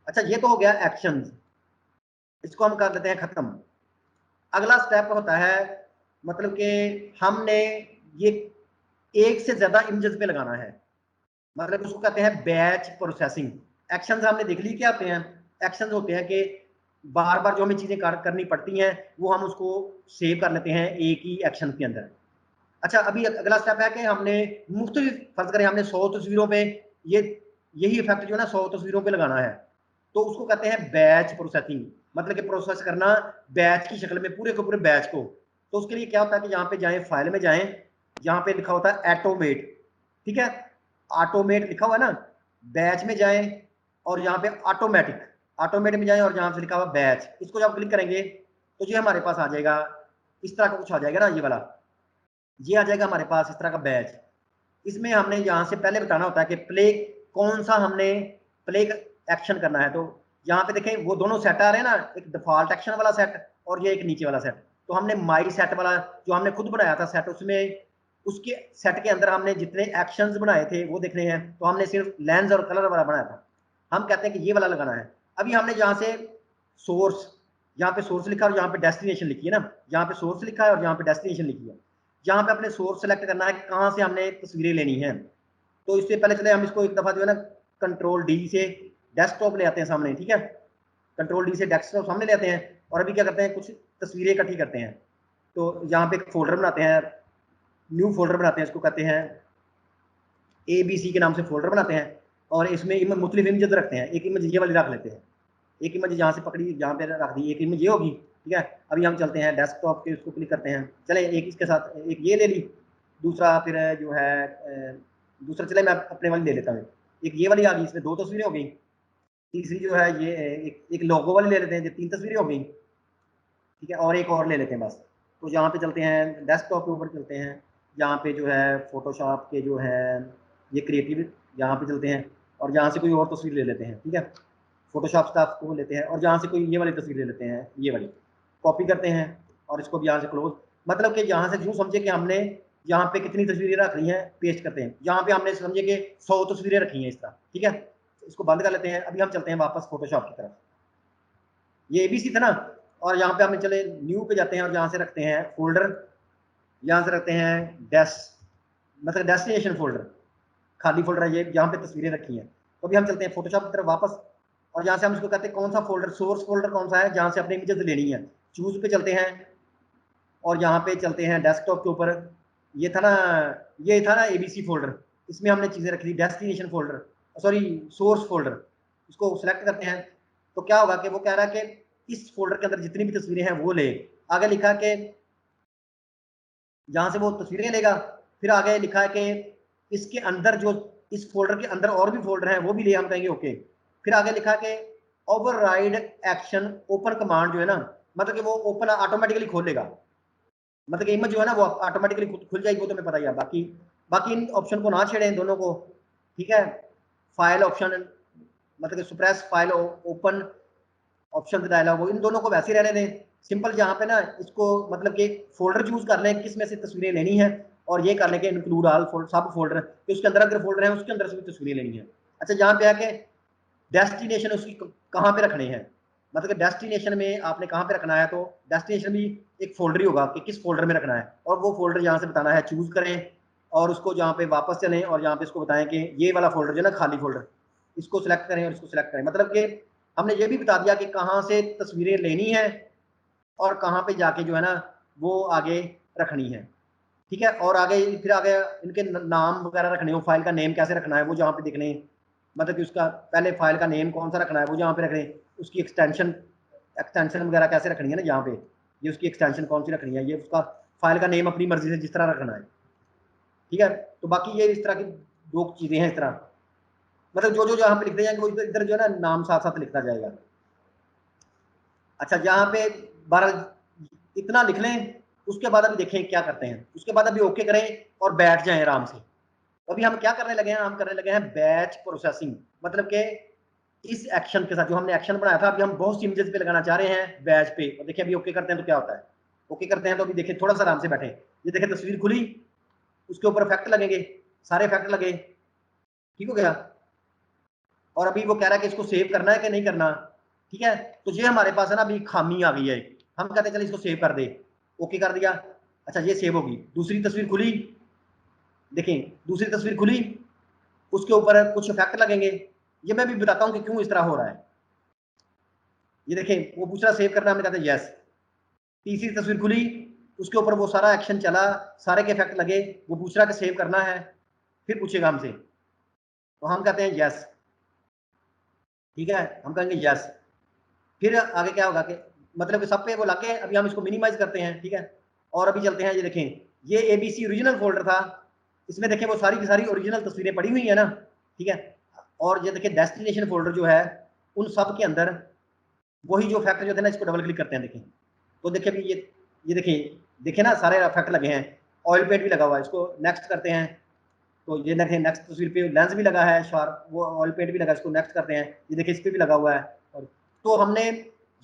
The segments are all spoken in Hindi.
अच्छा ये तो हो गया एक्शन, इसको हम कर देते हैं खत्म। अगला स्टेप होता है मतलब कि हमने ये एक से ज्यादा इमेजेस पे लगाना है, मतलब उसको कहते हैं बैच प्रोसेसिंग। एक्शंस हमने देख ली क्या होते हैं। एक्शंस होते हैं कि बार बार जो हमें चीजें करनी पड़ती हैं वो हम उसको सेव कर लेते हैं एक ही एक्शन के अंदर। अच्छा अभी अगला स्टेप है कि हमने मुख्तलिफ, फर्ज करें हमने 100 तस्वीरों पे ये यही इफेक्ट जो है ना 100 तस्वीरों पे लगाना है, तो उसको कहते हैं बैच प्रोसेसिंग, मतलब कि प्रोसेस करना बैच की शक्ल में पूरे के पूरे बैच को। तो उसके लिए क्या होता है कि यहाँ पे जाएं, फाइल में जाएं, यहाँ पे लिखा होता है ऑटोमेट, ठीक है, ऑटोमेट लिखा हुआ है ना, बैच में जाएं और यहाँ पे ऑटोमेटिक, ऑटोमेट में जाएं और यहाँ से लिखा हुआ बैच, इसको जब क्लिक करेंगे तो ये हमारे पास आ जाएगा, इस तरह का कुछ आ जाएगा ना, ये वाला ये आ जाएगा हमारे पास इस तरह का बैच। इसमें हमने यहाँ से पहले बताना होता है कि प्ले कौन सा हमने प्ले एक्शन करना है। तो यहाँ पे देखें वो दोनों सेट आ रहे हैं ना, एक डिफॉल्ट एक्शन वाला सेट और ये एक नीचे वाला सेट। तो हमने माई सेट वाला जो हमने खुद बनाया था सेट, उसमें उसके सेट के अंदर हमने जितने एक्शंस बनाए थे वो देखने हैं, तो हमने सिर्फ लेंस और कलर वाला बनाया था। हम कहते हैं कि ये वाला लगाना है। अभी हमने जहाँ से सोर्स, यहाँ पे सोर्स लिखा और यहाँ पे डेस्टिनेशन लिखी है ना, यहाँ पे सोर्स लिखा है और यहाँ पे डेस्टिनेशन लिखी है। यहाँ पे अपने सोर्स सेलेक्ट करना है कहाँ से हमने तस्वीरें लेनी है। तो इससे पहले चले हम इसको एक दफा जो है ना कंट्रोल डी से डेस्कटॉप ले आते हैं सामने, ठीक है, कंट्रोल डी से डेस्कटॉप सामने ले आते हैं और अभी क्या करते हैं कुछ तस्वीरें इकट्ठी करते हैं। तो यहाँ पे एक फोल्डर बनाते हैं, न्यू फोल्डर बनाते हैं, इसको कहते हैं ABC के नाम से फोल्डर बनाते हैं और इसमें मुख्तलिफ इमेजेस रखते हैं। एक इमेज ये वाली रख लेते हैं, एक इमेज यहाँ से पकड़ी यहाँ पे रख दी, एक इमेज ये होगी, ठीक है। अभी हम चलते हैं डेस्कटॉप पे, उसको क्लिक करते हैं, चले एक इसके साथ एक ये ले ली, दूसरा फिर जो है दूसरा चले मैं अपने वाली ले लेता हूँ, एक ये वाली आ गई, इसमें 2 तस्वीरें हो गई। तीसरी जो है ये एक लोगो वाली ले लेते हैं, 3 तस्वीरें हो गई, ठीक है, और एक और ले लेते हैं बस। तो यहाँ पे चलते हैं डेस्कटॉप के ऊपर चलते हैं, यहाँ पे जो है फोटोशॉप के जो है ये क्रिएटिव, यहाँ पे चलते हैं और यहाँ से कोई और तस्वीर ले लेते हैं, ठीक है, फोटोशॉप स्टाफ को लेते हैं और यहाँ से कोई ये वाली तस्वीर ले लेते हैं, ये वाली कॉपी करते हैं और इसको भी यहाँ से क्लोज, मतलब कि यहाँ से यूँ समझे कि हमने यहाँ पे कितनी तस्वीरें रख रही हैं, पेस्ट करते हैं। यहाँ पे हमने समझे कि 100 तस्वीरें रखी हैं इस तरह, ठीक है, इसको बंद कर लेते हैं। अभी हम चलते हैं वापस फोटोशॉप की तरफ, ये ABC था ना, और यहाँ पे हम चले न्यू पे जाते हैं और यहाँ से रखते हैं फोल्डर, यहाँ से रखते हैं मतलब डेस्टिनेशन फोल्डर, खाली फोल्डर है ये, यहाँ पे तस्वीरें रखी हैं। तो अभी हम चलते हैं फोटोशॉप की तरफ वापस और यहाँ से हम इसको कहते हैं कौन सा फोल्डर, सोर्स फोल्डर कौन सा है जहाँ से अपनी इमेजेस लेनी है, चूज पे चलते हैं और यहाँ पे चलते हैं डेस्कटॉप के ऊपर। ये था ना, ये था ना ABC फोल्डर, इसमें हमने चीजें रखी थी, destination folder sorry source folder, इसको सिलेक्ट करते हैं। तो क्या होगा कि वो कह रहा है कि इस फोल्डर के अंदर जितनी भी तस्वीरें हैं वो ले, आगे लिखा कि यहाँ से वो तस्वीरें लेगा, फिर आगे लिखा है कि इसके अंदर जो इस फोल्डर के अंदर और भी फोल्डर हैं वो भी ले, हम कहेंगे ओके। फिर आगे लिखा है कि ओवरराइड एक्शन ओपन कमांड जो है ना, मतलब कि वो ओपन ऑटोमेटिकली खोलेगा, मतलब कि इमेज जो है ना वो ऑटोमेटिकली खुल जाएगी, वो तो मैं पता ही है। बाकी बाकी इन ऑप्शन को ना छेड़ें दोनों को, ठीक है। फाइल ऑप्शन मतलब कि suppress file open option dialog, इन दोनों को वैसे ही रहने दें सिंपल। जहाँ पे ना इसको मतलब कि फोल्डर चूज कर लें किस में से तस्वीरें लेनी है और ये कर लें कि इंक्लूड ऑल सब फोल्डर, कि उसके अंदर अगर फोल्डर है उसके अंदर से भी तस्वीरें लेनी है। अच्छा यहाँ पे आके डेस्टिनेशन उसकी कहाँ पे रखने हैं, मतलब कि डेस्टिनेशन में आपने कहाँ पे रखना है, तो डेस्टिनेशन भी एक फोल्डर ही होगा कि किस फोल्डर में रखना है, और वो फोल्डर यहाँ से बताना है, चूज करें और उसको जहाँ पे वापस चलें और यहाँ पे इसको बताएं कि ये वाला फोल्डर जो है ना खाली फोल्डर, इसको सिलेक्ट करें और इसको सिलेक्ट करें। मतलब कि हमने ये भी बता दिया कि कहाँ से तस्वीरें लेनी है और कहाँ पे जाके जो है ना वो आगे रखनी है, ठीक है। और आगे फिर आगे इनके नाम वगैरह रखने हो, फाइल का नेम कैसे रखना है वो जहाँ पे दिखने, मतलब कि उसका पहले फाइल का नेम कौन सा रखना है वो जहाँ पे रखने, उसकी एक्सटेंशन एक्सटेंशन वगैरह कैसे रखनी है ना, यहाँ पे ये उसकी एक्सटेंशन कौन सी रखनी है, ये उसका फाइल का नेम अपनी मर्जी से जिस तरह रखना है, ठीक है। तो बाकी ये इस तरह की 2 चीजें हैं, इस तरह मतलब जो जो जहाँ पे लिखते जाएंगे वो इधर जो है ना नाम साथ साथ लिखता जाएगा। अच्छा यहाँ पे 12 इतना लिख लें, उसके बाद अभी देखें क्या करते हैं, उसके बाद अभी ओके करें और बैठ जाएं आराम से। अभी हम क्या करने लगे हैं, हम करने लगे हैं बैच प्रोसेसिंग, मतलब कि इस एक्शन के साथ जो हमने एक्शन बनाया था अभी हम बहुत सी इमेजेस पे लगाना चाह रहे हैं बैच पे। और देखिए अभी ओके करते हैं तो क्या होता है, ओके करते हैं तो अभी देखिए थोड़ा सा आराम से बैठे, ये देखिए तस्वीर खुली, उसके ऊपर इफेक्ट लगेंगे, सारे इफेक्ट लगे, ठीक हो गया। और अभी वो कह रहा है कि इसको सेव करना है कि नहीं करना, ठीक है। तो ये हमारे पास है ना अभी खामी आ गई है, हम कहते हैं चल इसको सेव कर दे, ओके कर दिया। अच्छा ये सेव होगी, दूसरी तस्वीर खुली, देखें दूसरी तस्वीर खुली, उसके ऊपर कुछ इफेक्ट लगेंगे, ये मैं भी बताता हूँ कि क्यों इस तरह हो रहा है। ये देखें वो पूछ रहा सेव करना, हमने कहते हैं यस। तीसरी तस्वीर खुली, उसके ऊपर वो सारा एक्शन चला, सारे के इफेक्ट लगे, वो पूछ रहा कि सेव करना है, फिर पूछेगा हमसे, तो हम कहते हैं यस, ठीक है, हम कहेंगे यस। फिर आगे क्या होगा कि मतलब कि सब पे वो लाके अभी हम इसको मिनिमाइज करते हैं, ठीक है। और अभी चलते हैं, ये देखें ये एबीसी ओरिजिनल फोल्डर था, इसमें देखें वो सारी की सारी ओरिजिनल तस्वीरें पड़ी हुई है ना, ठीक है। और ये देखें डेस्टिनेशन फोल्डर जो है, उन सब के अंदर वही जो फैक्टर जो थे ना, इसको डबल क्लिक करते हैं, देखें तो देखिए अभी ये देखिए ना सारे इफेक्ट लगे हैं, ऑयल पेंट भी लगा हुआ है, इसको नेक्स्ट करते हैं, तो ये देखें नेक्स्ट तस्वीर पे लेंस भी लगा है शार्प, वो ऑयल पेंट भी लगा, इसको नेक्स्ट करते हैं, ये देखिए इस पे भी लगा हुआ है। और तो हमने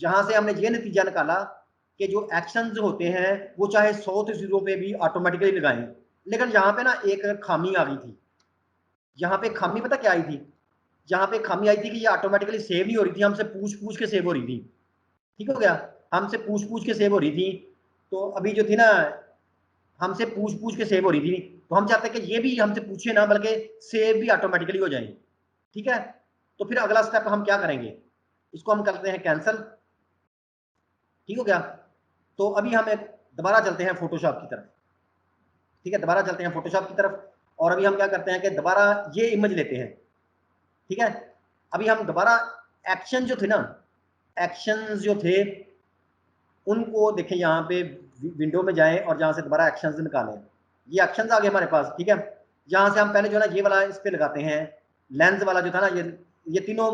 जहां से हमने ये नतीजा निकाला कि जो एक्शंस होते हैं वो चाहे 100 तस्वीरों पे भी ऑटोमेटिकली लगाएं, लेकिन यहाँ पे ना एक खामी आ गई थी। यहाँ पे खामी पता क्या आई थी, यहाँ पे खामी आई थी कि ये ऑटोमेटिकली सेव नहीं हो रही थी, हमसे पूछ पूछ के सेव हो रही थी, ठीक हो गया, हमसे पूछ पूछ के सेव हो रही थी। तो अभी जो थी ना हमसे पूछ पूछ के सेव हो रही थी, तो हम चाहते हैं कि ये भी हमसे पूछे ना, बल्कि सेव भी ऑटोमेटिकली हो जाए, ठीक है। तो फिर अगला स्टेप हम क्या करेंगे, इसको हम करते हैं कैंसिल, ठीक हो गया। तो अभी हम एक दोबारा चलते हैं फोटोशॉप की तरफ, ठीक है, दोबारा चलते हैं फोटोशॉप की तरफ। और अभी हम क्या करते हैं कि दोबारा ये इमेज लेते हैं, ठीक है। अभी हम दोबारा एक्शन जो थे ना, एक्शंस जो थे उनको देखें, यहाँ पे विंडो में जाएं और जहाँ से दोबारा एक्शंस निकालें, ये एक्शंस आ गए हमारे पास, ठीक है। जहाँ से हम पहले जो है ना ये वाला इस पे लगाते हैं, लेंस वाला जो था ना, ये तीनों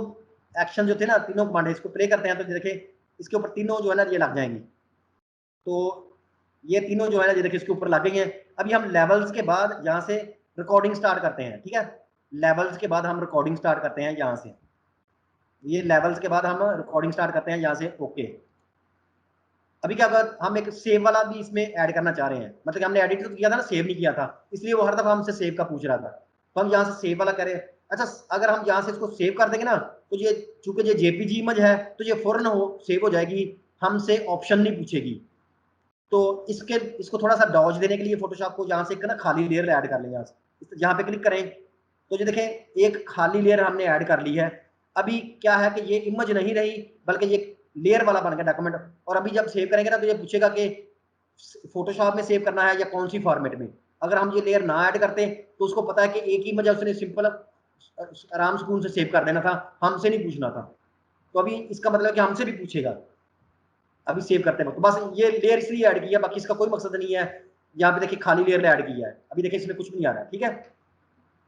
एक्शन जो थे ना, तीनों कमांड इसको प्ले करते हैं, तो देखिए इसके ऊपर तीनों जो है ना ये लग जाएंगी, तो ये तीनों जो है ना ये देखिए इसके ऊपर लग गई हैं। अभी हम लेवल्स के बाद यहाँ से रिकॉर्डिंग स्टार्ट करते हैं, ठीक है, लेवल्स के बाद हम रिकॉर्डिंग स्टार्ट करते हैं यहाँ से, ये लेवल्स के बाद हम रिकॉर्डिंग स्टार्ट करते हैं यहाँ से, ओके। अभी क्या अगर हम एक सेव वाला भी इसमें ऐड करना चाह रहे हैं, मतलब कि हमने एडिट तो किया था ना, सेव नहीं किया था, इसलिए वो हर दफा हमसे सेव का पूछ रहा था, तो हम यहाँ से सेव वाला करें। अच्छा अगर हम यहाँ से इसको सेव कर देंगे ना, तो ये चूंकि ये जेपीजी इमेज है तो ये फौरन सेव हो जाएगी, हमसे ऑप्शन नहीं पूछेगी। तो इसको थोड़ा सा डॉज देने के लिए फोटोशॉप को यहाँ से एक ना खाली लेयर ऐड कर लें, यहाँ पे क्लिक करें, तो ये देखें एक खाली लेयर हमने ऐड कर ली है। अभी क्या है कि ये इमेज नहीं रही, बल्कि ये लेयर वाला बन गया डॉक्यूमेंट। और अभी जब सेव करेंगे ना तो ये पूछेगा कि फोटोशॉप में सेव करना है या कौन सी फॉर्मेट में। अगर हम ये लेयर ना ऐड करते तो उसको पता है कि एक ही इमेज उसने सिंपल आराम सुकून से सेव कर देना था, हमसे नहीं पूछना था। तो अभी इसका मतलब कि हमसे भी पूछेगा अभी सेव करते वक्त। बस ये लेयर इसलिए ऐड किया, बाकी इसका कोई मकसद नहीं है। यहाँ पे देखिए खाली लेयर ऐड किया है, अभी देखिए इसमें कुछ भी नहीं आ रहा है, ठीक है।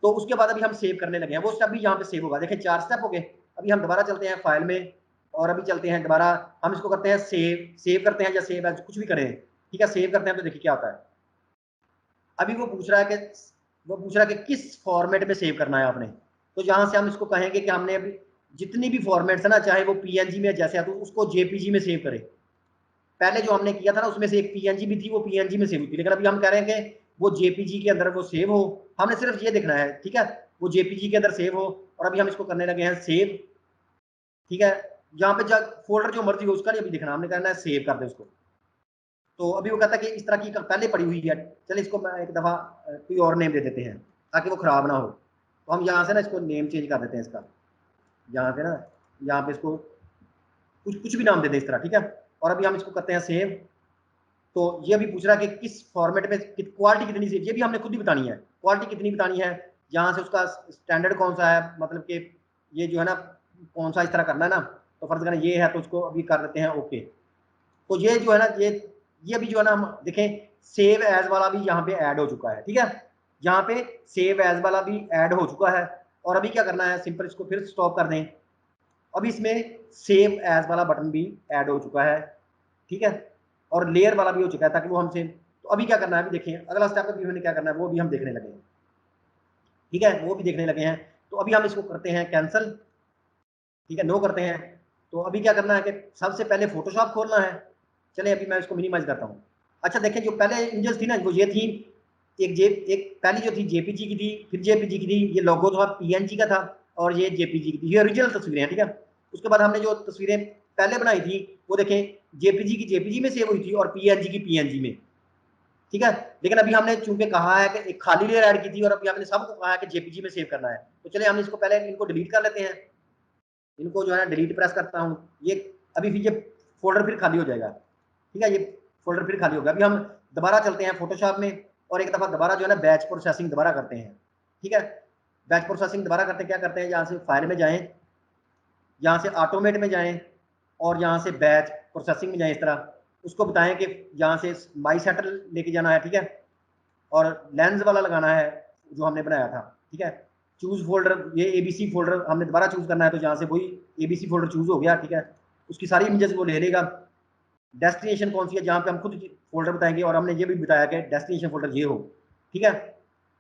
तो उसके बाद अभी हम सेव करने लगे हैं, वो स्टेप भी यहाँ पे सेव होगा, देखिए 4 स्टेप हो गए। अभी हम दोबारा चलते हैं फाइल में, और अभी चलते हैं दोबारा, हम इसको करते हैं सेव करते हैं या सेव एज कुछ भी करें, ठीक है। सेव करते हैं तो देखिए क्या होता है। अभी वो पूछ रहा है कि किस फॉर्मेट में सेव करना है आपने। तो यहाँ से हम इसको कहेंगे कि हमने अभी जितनी भी फॉर्मेट्स है ना, चाहे वो पीएनजी में जैसे है तो उसको जेपीजी में सेव करें। पहले जो हमने किया था ना उसमें से एक पीएनजी भी थी, वो पीएनजी में सेव हुई थी, लेकिन अभी हम कह रहे हैं कि वो जेपीजी के अंदर वो सेव हो। हमने सिर्फ ये देखना है, ठीक है, वो जेपीजी के अंदर सेव हो। और अभी हम इसको करने लगे हैं सेव, ठीक है। यहाँ पे फोल्डर जो मर्जी हो उसका नहीं अभी देखना, हमने कहना है सेव कर दे उसको। तो अभी वो कहता है कि इस तरह की पहले पड़ी हुई है, चलिए इसको मैं एक दफा कोई और नेम दे देते हैं ताकि वो खराब ना हो। तो हम यहाँ से ना इसको नेम चेंज कर देते हैं इसका, यहाँ पे ना, यहाँ पे इसको कुछ भी नाम दे दें इस तरह, ठीक है। और अभी हम इसको करते हैं सेव। तो ये भी पूछ रहा है कि किस फॉर्मेट में क्वालिटी कितनी सी, ये भी हमने खुद ही बतानी है, क्वालिटी कितनी बतानी है, यहाँ से उसका स्टैंडर्ड कौन सा है, मतलब कि ये जो है ना कौन सा इस तरह करना है ना। तो फर्ज करें ये है तो उसको अभी कर देते हैं ओके। तो ये जो है ना ये भी जो है ना हम देखें सेव एज वाला भी यहाँ पे ऐड हो चुका है, ठीक है। यहाँ पे सेव एज वाला भी ऐड हो चुका है। और अभी क्या करना है, सिंपल इसको फिर स्टॉप कर दें। अब इसमें सेव एज वाला बटन भी ऐड हो चुका है, ठीक है, और लेयर वाला भी हो चुका है ताकि वो हमसे। तो अभी क्या करना है, अभी देखिए अगला स्टेप अभी हमने क्या करना है वो भी हम देखने लगे हैं, ठीक है, वो भी देखने लगे हैं। तो अभी हम इसको करते हैं कैंसिल, ठीक है, नो करते हैं। तो अभी क्या करना है कि सबसे पहले फोटोशॉप खोलना है। चलिए अभी मैं इसको मिनिमाइज करता हूँ। अच्छा देखिए जो पहले इमेजेस थी ना वो ये थी, एक पहली जो थी जेपीजी की थी, फिर जेपीजी की थी, ये लोगो था पीएनजी का था, और ये जेपीजी की थी, ये ओरिजिनल तस्वीरें हैं, ठीक है। उसके बाद हमने जो तस्वीरें पहले बनाई थी वो देखें जेपीजी की जेपीजी में सेव हुई थी और पीएनजी की पीएनजी में, ठीक है। लेकिन अभी हमने चूंकि कहा है कि एक खाली लेयर ऐड की थी और अभी हमने सबको कहा है कि जेपीजी में सेव करना है, तो चलिए हम इसको पहले इनको डिलीट कर लेते हैं। इनको जो है डिलीट प्रेस करता हूँ, ये अभी फिर ये फोल्डर फिर खाली हो जाएगा, ठीक है। ये फोल्डर फिर खाली होगा। अभी हम दोबारा चलते हैं फोटोशॉप में और एक दफा दोबारा जो है ना बैच प्रोसेसिंग दोबारा करते हैं, ठीक है। बैच प्रोसेसिंग दोबारा करते क्या करते हैं, यहाँ से फाइल में जाएं, यहाँ से ऑटोमेट में जाएं और यहाँ से बैच प्रोसेसिंग में जाएं। इस तरह उसको बताएं कि यहाँ से माई सेटल लेके जाना है, ठीक है, और लेंस वाला लगाना है जो हमने बनाया था, ठीक है। चूज फोल्डर, ये एबीसी फोल्डर हमने दोबारा चूज करना है, तो यहाँ से वही एबीसी फोल्डर चूज हो गया, ठीक है। उसकी सारी इमेजेस वो ले लेगा। डेस्टिनेशन कौन सी है, जहाँ पे हम खुद फोल्डर बताएंगे और हमने ये भी बताया कि डेस्टिनेशन फोल्डर ये हो, ठीक है।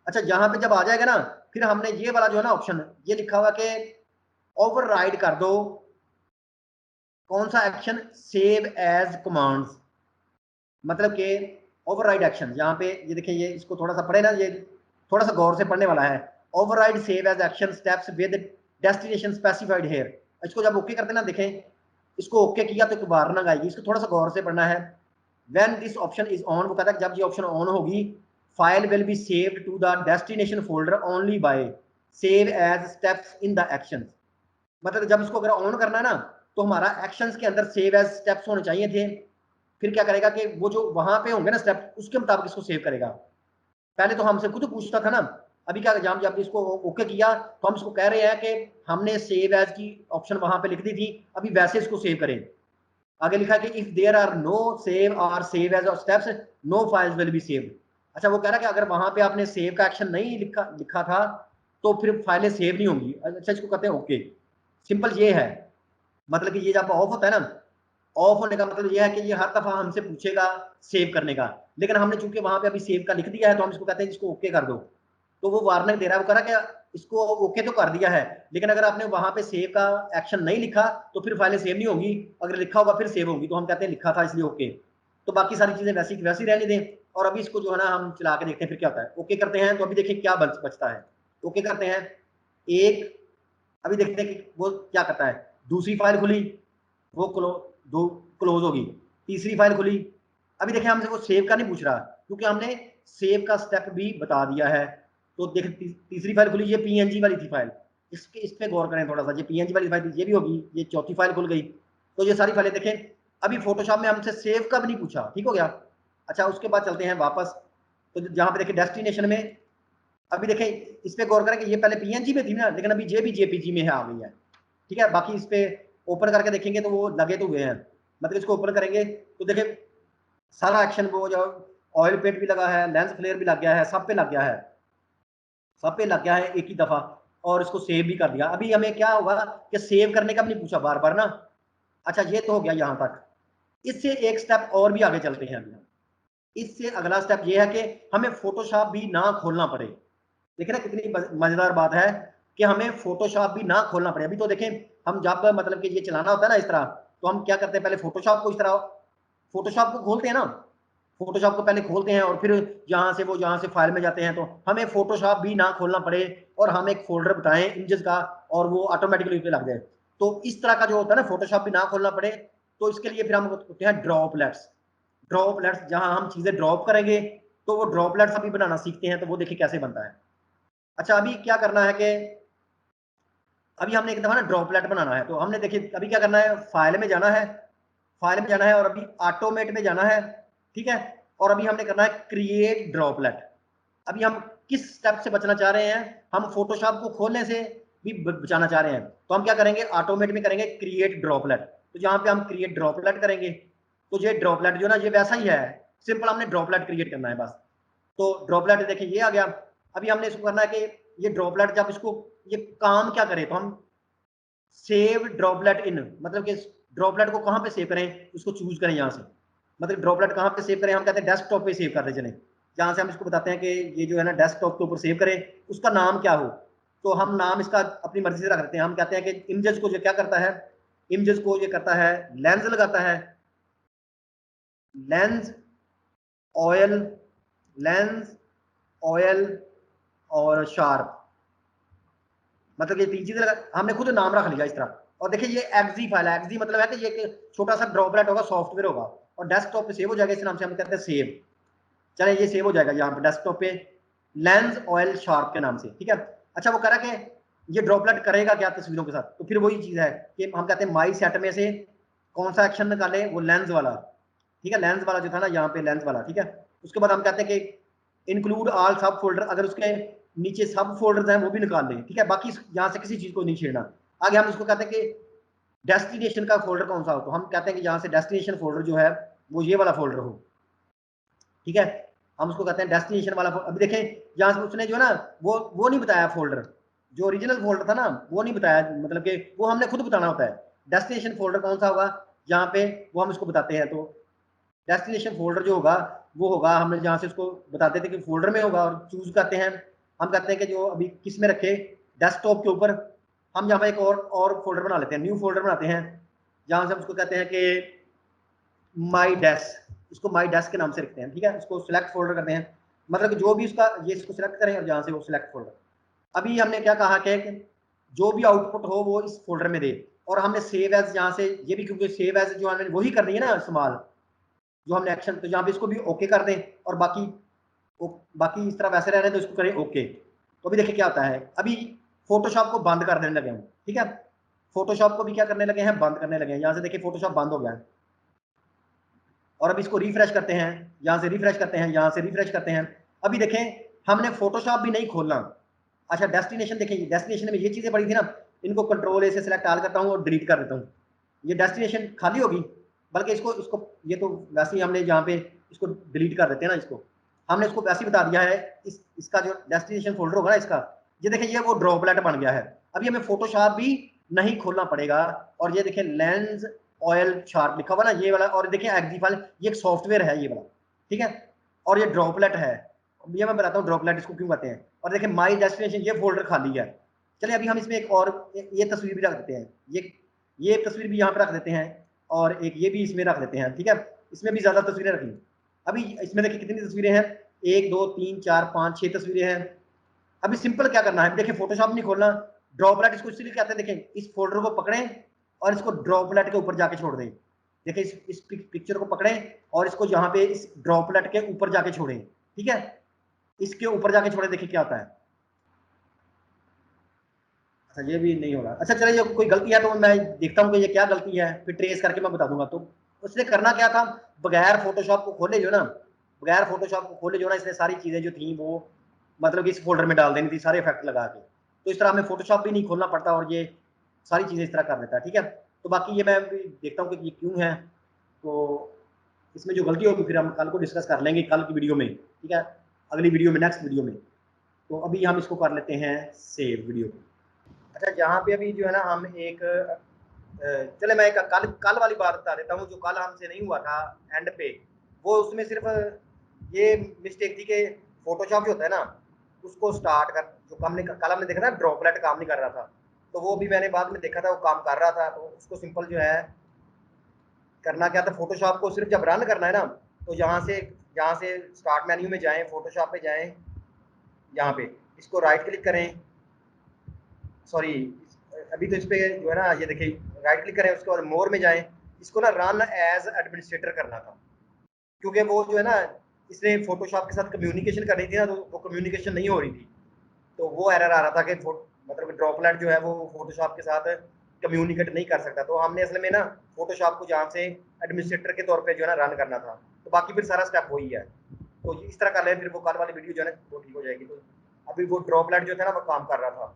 अच्छा, यहाँ पे जब आ जाएगा ना, फिर हमने ये वाला जो है ना ऑप्शन ये लिखा हुआ कि ओवरराइड कर दो कौन सा एक्शन, सेव एज कमांड्स, मतलब कि ओवरराइड एक्शन। यहाँ पे ये देखिए, ये इसको थोड़ा सा पढ़े ना, ये थोड़ा सा गौर से पढ़ने वाला है। Override save as action steps with destination specified here. इसको जब ओके करते ना, देखें इसको ओके किया तो एक वार्निंग आएगी, इसको थोड़ा सा गौर से पढ़ना है। When this option is on, वो कहता है जब ये ऑप्शन ऑन होगी, file will be saved to the destination folder only by save as steps in the action. मतलब जब इसको अगर ऑन करना है ना, तो हमारा एक्शंस के अंदर सेव एज स्टेप्स होने चाहिए थे। फिर क्या करेगा कि वो जो वहां पे होंगे ना स्टेप, उसके मुताबिक इसको सेव करेगा। पहले तो हमसे खुद पूछता था ना, अभी क्या जब इसको ओके किया तो हम इसको कह रहे हैं कि हमने सेव एज की ऑप्शन वहां पे लिख दी थी, अभी वैसे इसको सेव करें। आगे लिखा है कि if there are no save और save as steps, no files will be saved. अच्छा, वो कह रहा है कि अगर वहां पे आपने सेव का एक्शन नहीं लिखा था तो फिर फाइलें सेव नहीं होंगी। अच्छा, इसको कहते हैं ओके। सिंपल ये है, मतलब कि ये जब ऑफ होता है ना, ऑफ होने का मतलब ये है कि ये हर दफा हमसे पूछेगा सेव करने का, लेकिन हमने चूंकि वहां पे अभी सेव का लिख दिया है तो हम इसको कहते हैं इसको ओके कर दो। तो वो वार्निंग दे रहा है, वो कह रहा है कि इसको ओके तो कर दिया है, लेकिन अगर आपने वहां पे सेव का एक्शन नहीं लिखा तो फिर फाइलें सेव नहीं होंगी, अगर लिखा होगा फिर सेव होगी। तो हम कहते हैं लिखा था इसलिए ओके। तो बाकी सारी चीजें वैसी वैसी रहने दें और अभी इसको जो है ना हम चला के देखते हैं फिर क्या होता है। ओके करते हैं तो अभी देखिए क्या बचता है। ओके करते हैं, एक, अभी देखते हैं कि वो क्या करता है। दूसरी फाइल खुली, वो दो क्लोज होगी। तीसरी फाइल खुली, अभी देखें हमसे वो सेव का नहीं पूछ रहा क्योंकि हमने सेव का स्टेप भी बता दिया है। तो देख तीसरी फाइल खुली, ये पीएनजी वाली थी फाइल, इस पे गौर करें थोड़ा सा। ये पीएनजी वाली फाइल ये भी होगी, ये चौथी फाइल खुल गई। तो ये सारी फाइलें देखें। अभी फोटोशॉप में हमसे सेव का भी नहीं पूछा, ठीक हो गया। अच्छा, उसके बाद चलते हैं वापस, तो जहां पे देखें डेस्टिनेशन में, अभी देखें इस पे गौर करें कि ये पहले पीएनजी में थी ना, लेकिन अभी ये भी जेपीजी में है, आ गई है, ठीक है। बाकी इस पे ओपन करके देखेंगे तो वो लगे तो हुए हैं, मतलब इसको ओपन करेंगे तो देखें सारा एक्शन, वो जो ऑयल पेंट भी लगा है, लेंस फ्लेयर भी लग गया है, सब पे लग गया है, सब पे लग गया है एक ही दफा, और इसको सेव भी कर दिया। अभी हमें क्या होगा कि सेव करने का भी नहीं पूछा बार बार ना। अच्छा, ये तो हो गया यहाँ तक। इससे एक स्टेप और भी आगे चलते हैं। अभी इससे अगला स्टेप ये है कि हमें फोटोशॉप भी ना खोलना पड़े। देखिए ना कितनी मजेदार बात है कि हमें फोटोशॉप भी ना खोलना पड़े। अभी तो देखें हम जब मतलब कि ये चलाना होता है ना इस तरह, तो हम क्या करते हैं, पहले फोटोशॉप को इस तरह फोटोशॉप को खोलते हैं ना, फोटोशॉप को पहले खोलते हैं और फिर जहां से फाइल में जाते हैं, तो हमें फोटोशॉप भी ना खोलना पड़े और हम एक फोल्डर बताएं इमेजेस का और वो ऑटोमेटिकली पे लग जाए। तो इस तरह का जो होता है ना, फोटोशॉप भी ना खोलना पड़े, तो इसके लिए फिर हम होते हैं ड्रॉपलेट्स। ड्रॉपलेट्स जहां हम चीजें ड्रॉप करेंगे, तो वो ड्रॉपलेट्स अभी बनाना सीखते हैं, तो वो देखिए कैसे बनता है। अच्छा, अभी क्या करना है कि अभी हमने एक दफा ना ड्रॉपलेट बनाना है, तो हमने देखिए अभी क्या करना है, फाइल में जाना है, फाइल में जाना है और अभी ऑटोमेट में जाना है, ठीक है। और अभी हमने करना है क्रिएट ड्रॉपलेट। अभी हम किस स्टेप से बचना चाह रहे हैं, हम फोटोशॉप को खोलने से भी बचाना चाह रहे हैं, तो हम क्या करेंगे, ऑटोमेट में करेंगे क्रिएट ड्रॉपलेट। तो जहां पे हम क्रिएट ड्रॉपलेट करेंगे, तो ये ड्रॉपलेट जो ना ये वैसा ही है, सिंपल हमने ड्रॉपलेट क्रिएट करना है बस। तो ड्रॉपलेट देखिए ये आ गया। अभी हमने इसको करना है कि ये ड्रॉपलेट जब इसको ये काम क्या करे, तो हम सेव ड्रॉपलेट इन, मतलब कि ड्रॉपलेट को कहां पे सेव करें, उसको चूज करें यहाँ से। मतलब ड्रॉपलेट कहां पे सेव करें, हम कहते हैं डेस्कटॉप पे सेव कर दे चले, जहां से हम इसको बताते हैं कि ये जो है ना डेस्कटॉप के ऊपर सेव करें, उसका नाम क्या हो। तो हम नाम इसका अपनी मर्जी से रख देते हैं। हम कहते हैं कि इमेजेस को ये क्या करता है, इमेजेस को ये करता है लेंस लगाता है, लेंस ऑयल, लेंस ऑयल और शार्प, मतलब ये 3 चीजें लगा, हमने खुद नाम रख लिया इस तरह। और देखिए ये एक्जी फाइल है, एक्जी मतलब है कि ये एक छोटा सा ड्रॉपलेट होगा, सॉफ्टवेयर होगा और डेस्कटॉप पे सेव हो जाएगा, इस नाम से हम कहते हैं सेव। चले ये सेव हो जाएगा यहाँ पे डेस्कटॉप पे लेंस ऑयल शार्प के नाम से, ठीक है। अच्छा वो करा के ये ड्रॉपलेट करेगा क्या तस्वीरों के साथ, तो फिर वही चीज है कि हम कहते हैं माई सेट में से कौन सा एक्शन निकाले, वो लेंस वाला, ठीक है, लेंस वाला जो था ना यहाँ पे लेंस वाला, ठीक है। उसके बाद हम कहते हैं कि इंक्लूड ऑल सब फोल्डर, अगर उसके नीचे सब फोल्डर्स हैं वो भी निकाल लें, ठीक है, बाकी यहाँ से किसी चीज को नहीं छेड़ना। आगे हम इसको कहते हैं कि डेस्टिनेशन का फोल्डर कौन सा हो, तो हम कहते हैं कि यहाँ से डेस्टिनेशन फोल्डर जो है वो ये वाला फोल्डर हो, ठीक है। हम उसको कहते हैं डेस्टिनेशन वाला। अभी देखें यहाँ से उसने जो है ना वो नहीं बताया फोल्डर, जो ओरिजिनल फोल्डर था ना वो नहीं बताया, मतलब कि वो हमने खुद बताना होता है। डेस्टिनेशन फोल्डर कौन सा होगा यहाँ पे वो हम इसको बताते हैं। तो डेस्टिनेशन फोल्डर जो होगा वो होगा, हमने जहाँ से उसको बताते थे कि फोल्डर में होगा और चूज करते हैं। हम कहते हैं कि जो अभी किस में रखे, डेस्कटॉप के ऊपर हम यहाँ पे एक और फोल्डर बना लेते हैं, न्यू फोल्डर बनाते हैं, जहाँ से हम उसको कहते हैं कि माई डेस्क, इसको माई डेस्क के नाम से रखते हैं, ठीक है। इसको सिलेक्ट फोल्डर करते हैं, मतलब कि जो भी उसका ये इसको सिलेक्ट करें और जहाँ से वो सिलेक्ट फोल्डर। अभी हमने क्या कहा कि जो भी आउटपुट हो वो इस फोल्डर में दे, और हमने सेव एज यहाँ से ये भी, क्योंकि सेव एज जो हमने वही करनी है ना इस्तेमाल जो हमने एक्शन, तो यहाँ पे इसको भी ओके कर दें और बाकी इस तरह वैसे रह रहे हैं तो इसको करें ओके। तो अभी देखिए क्या होता है, अभी फोटोशॉप को बंद कर देने लगे हम, ठीक है। फोटोशॉप को भी क्या करने लगे हैं, बंद करने लगे हैं। यहाँ से देखिए फोटोशॉप बंद हो गया है, और अब इसको रिफ्रेश करते हैं, यहाँ से रिफ्रेश करते हैं, यहाँ से रिफ्रेश करते हैं। अभी देखें हमने फोटोशॉप भी नहीं खोलना। अच्छा डेस्टिनेशन देखें, डेस्टिनेशन में ये चीजें पड़ी थी ना, इनको कंट्रोल ए से सिलेक्ट आल करता हूँ और डिलीट कर देता हूँ, ये डेस्टिनेशन खाली होगी। बल्कि इसको इसको ये तो वैसे ही हमने यहाँ पे इसको डिलीट कर देते हैं ना, इसको हमने इसको वैसे ही बता दिया है। इसका जो डेस्टिनेशन फोल्डर होगा ना इसका, ये देखिए ये वो ड्रॉपलेट बन गया है। अभी हमें फोटोशॉप भी नहीं खोलना पड़ेगा। और ये देखिए लेंस ऑयल शार्प लिखा हुआ ना ये वाला, और देखिए एक्जी फाइल ये एक सॉफ्टवेयर है ये वाला, ठीक है। और ये ड्रॉपलेट है, ये मैं बताता हूँ ड्रॉपलेट इसको क्यों कहते हैं। और देखिए माई डेस्टिनेशन ये फोल्डर खाली है। चलिए अभी हम इसमें एक और ये तस्वीर भी रख देते हैं, ये तस्वीर भी यहाँ पे रख देते हैं, और एक ये भी इसमें रख देते हैं, ठीक है। इसमें भी ज्यादा तस्वीरें रखी। अभी इसमें देखिए कितनी तस्वीरें हैं, 1 2 3 4 5 6 तस्वीरें हैं। अभी सिंपल क्या करना है, देखिए फोटोशॉप नहीं खोलना, ड्रॉपलेट इसको इसलिए कहते हैं, देखें इस फोल्डर को पकड़ें और इसको ड्रॉपलेट के ऊपर जाके छोड़ दें। देखिए इस पिक्चर को पकड़ें और इसको यहाँ पे इस ड्रॉपलेट के ऊपर जाके छोड़ें, ठीक है। इसके ऊपर जाके छोड़े, देखिए क्या होता है। अच्छा ये भी नहीं होगा। अच्छा चलिए ये कोई गलती है तो मैं देखता हूँ कि ये क्या गलती है, फिर ट्रेस करके मैं बता दूंगा। तो उसने करना क्या था, बगैर फोटोशॉप को खोले जो ना, बगैर फोटोशॉप को खोले जो ना, इसने सारी चीजें जो थी वो मतलब इस फोल्डर में डाल देनी थी, सारे इफेक्ट लगा के। तो इस तरह हमें फोटोशॉप भी नहीं खोलना पड़ता और ये सारी चीजें इस तरह कर देता है, ठीक है। तो बाकी ये मैं देखता हूँ कि ये क्यों है। तो इसमें जो गलती होगी फिर हम कल को डिस्कस कर लेंगे, कल की वीडियो में, ठीक है, अगली वीडियो में, नेक्स्ट वीडियो में। तो अभी हम इसको कर लेते हैं सेव वीडियो को। अच्छा यहाँ पे अभी जो है ना हम एक चले मैं एक कल कल वाली बात बता देता हूँ, जो कल हमसे नहीं हुआ था एंड पे। वो उसमें सिर्फ ये मिस्टेक थी कि फोटोशॉप जो होता है ना उसको स्टार्ट कर, जो हमने कल हमने देखा था ड्रॉपलेट काम नहीं कर रहा था, तो वो भी मैंने बाद में देखा था वो काम कर रहा था। तो उसको सिंपल जो है करना क्या था, फोटोशॉप को सिर्फ जब रन करना है ना, तो यहाँ से स्टार्ट मेन्यू में जाएं, फोटोशॉप पे जाएं, यहाँ पे इसको राइट क्लिक करें, सॉरी अभी तो इस पे जो है ना ये देखिए राइट क्लिक करें, उसके बाद मोर में जाएं, इसको ना रन एज एडमिनिस्ट्रेटर करना था, क्योंकि वो जो है ना इसने फोटोशॉप के साथ कम्युनिकेशन करनी थी ना, तो वो कम्युनिकेशन नहीं हो रही थी। तो वो एरर आ रहा था कि मतलब ड्रॉपलेट जो है वो फोटोशॉप के साथ कम्युनिकेट नहीं कर सकता। तो हमने असल में ना फोटोशॉप को जहाँ से एडमिनिस्ट्रेटर के तौर पे जो है ना रन करना था, तो बाकी फिर सारा स्टेप वही है। तो इस तरह कर ले, फिर वो कल वाली वीडियो जो है ना वो ठीक हो जाएगी। तो अभी वो ड्रॉपलेट जो था ना वो काम कर रहा था,